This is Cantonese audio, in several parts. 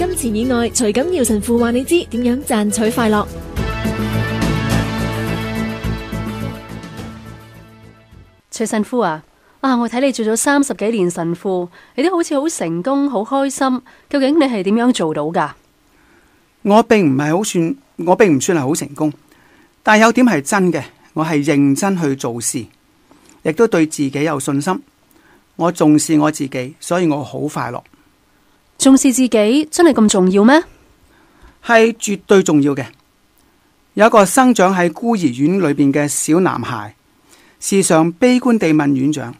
金錢以外，徐錦耀神父話你知點樣賺取快樂。徐神父啊，我睇你做咗30幾年神父，你都好似好成功、好開心。究竟你係點樣做到噶？我並唔算係好成功，但有點係真嘅。我係認真去做事，亦都對自己有信心。我重視我自己，所以我好快樂。重視自己真係咁重要咩？係絕對重要嘅。有一個生長喺孤兒院裏邊嘅小男孩，時常悲觀地問院長：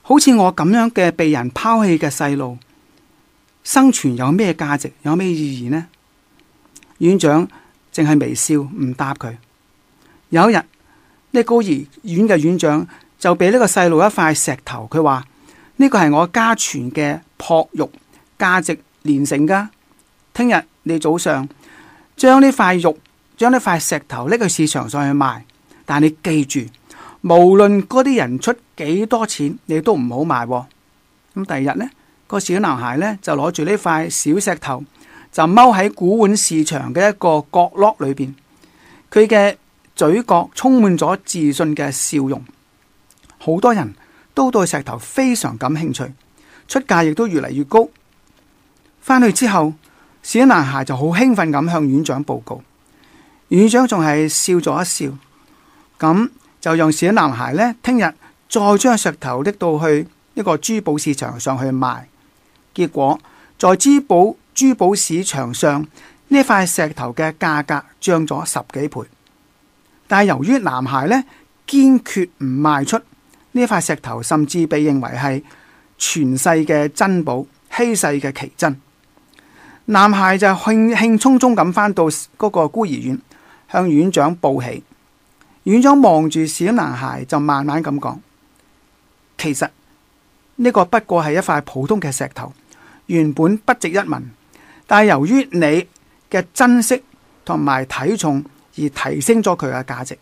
好似我咁樣嘅被人拋棄嘅細路，生存有咩價值，有咩意義呢？院長淨係微笑唔答佢。有一日，呢孤兒院嘅院長就俾呢個細路一塊石頭，佢話呢個係我家傳嘅璞玉，價值連城噶。聽日你早上將呢塊石頭拎去市場上去賣，但你記住，無論嗰啲人出幾多錢，你都唔好賣。咁第二日呢，個小男孩呢就攞住呢塊小石頭，就踎喺古玩市場嘅一個角落裏邊，佢嘅嘴角充滿咗自信嘅笑容。好多人都對石頭非常感興趣，出價亦都越嚟越高。翻去之後，小男孩就好興奮咁向院長報告。院長仲係笑咗一笑，咁就讓小男孩呢聽日再將石頭拎到去一個珠寶市場上去賣。結果在珠寶市場上，呢塊石頭嘅價格漲咗10幾倍。但係由於男孩呢堅決唔賣出呢塊石頭，甚至被認為係傳世嘅珍寶、稀世嘅奇珍。男孩就興沖沖咁返到嗰個孤兒院，向院長報喜。院長望住小男孩就慢慢咁講：其實呢個不過係一塊普通嘅石頭，原本不值一文，但係由於你嘅珍惜同埋睇重而提升咗佢嘅價值，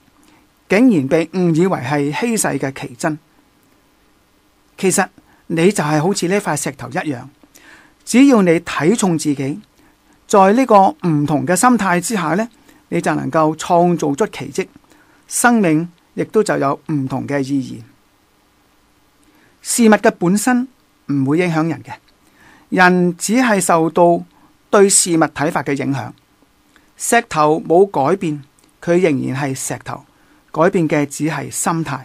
竟然被誤以為係稀世嘅奇珍。其實你就係好似呢塊石頭一樣，只要你睇重自己，在呢個唔同嘅心態之下呢，你就能夠創造出奇蹟，生命亦都就有唔同嘅意義。事物嘅本身唔會影響人嘅，人只係受到對事物睇法嘅影響。石頭冇改變，佢仍然係石頭，改變嘅只係心態。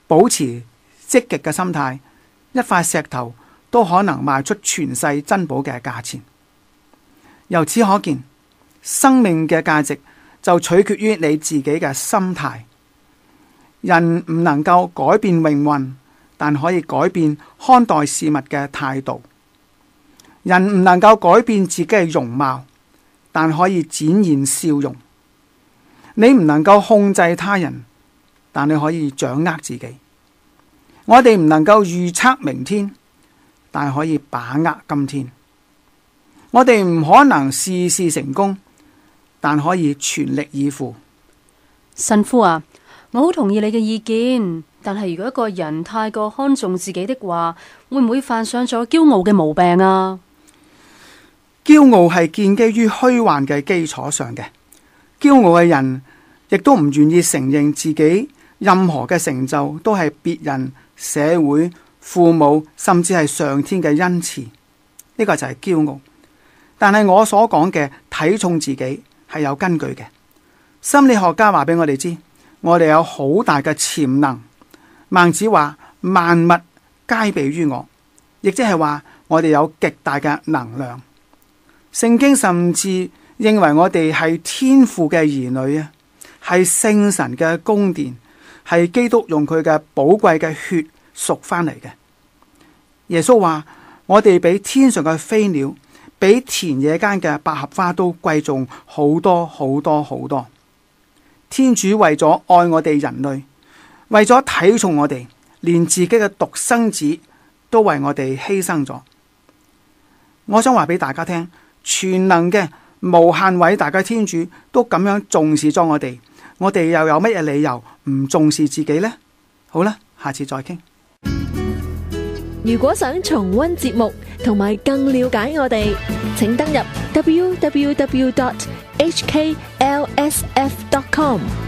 保持積極嘅心態，一塊石頭都可能賣出傳世珍寶嘅價錢。由此可見，生命嘅價值就取決於你自己嘅心態。人唔能夠改變命運，但可以改變看待事物嘅態度。人唔能夠改變自己嘅容貌，但可以展現笑容。你唔能夠控制他人，但你可以掌握自己。我哋唔能夠預測明天，但可以把握今天。我哋唔可能事事成功，但可以全力以赴。神父啊，我好同意你嘅意見，但係如果一個人太過看重自己的話，會唔會犯上咗驕傲嘅毛病啊？驕傲係建基於虛幻嘅基礎上嘅。驕傲嘅人亦都唔願意承認自己任何嘅成就都係別人、社會、父母甚至係上天嘅恩賜。呢個就係驕傲。但係我所講嘅睇重自己係有根據嘅。心理學家話俾我哋知，我哋有好大嘅潛能。孟子話：萬物皆備於我，亦即係話我哋有極大嘅能量。聖經甚至認為我哋係天父嘅兒女啊，係聖神嘅宮殿，係基督用佢嘅寶貴嘅血贖翻嚟嘅。耶穌話：我哋比天上嘅飛鳥，比田野間嘅百合花都貴重好多好多好多。天主為咗愛我哋人類，為咗睇重我哋，連自己嘅獨生子都為我哋犧牲咗。我想話俾大家聽，全能嘅無限偉大嘅天主都咁樣重視咗我哋，我哋又有乜嘢理由唔重視自己呢？好啦，下次再傾。如果想重溫節目，同埋更了解我哋，請登入 www.hklsf.com。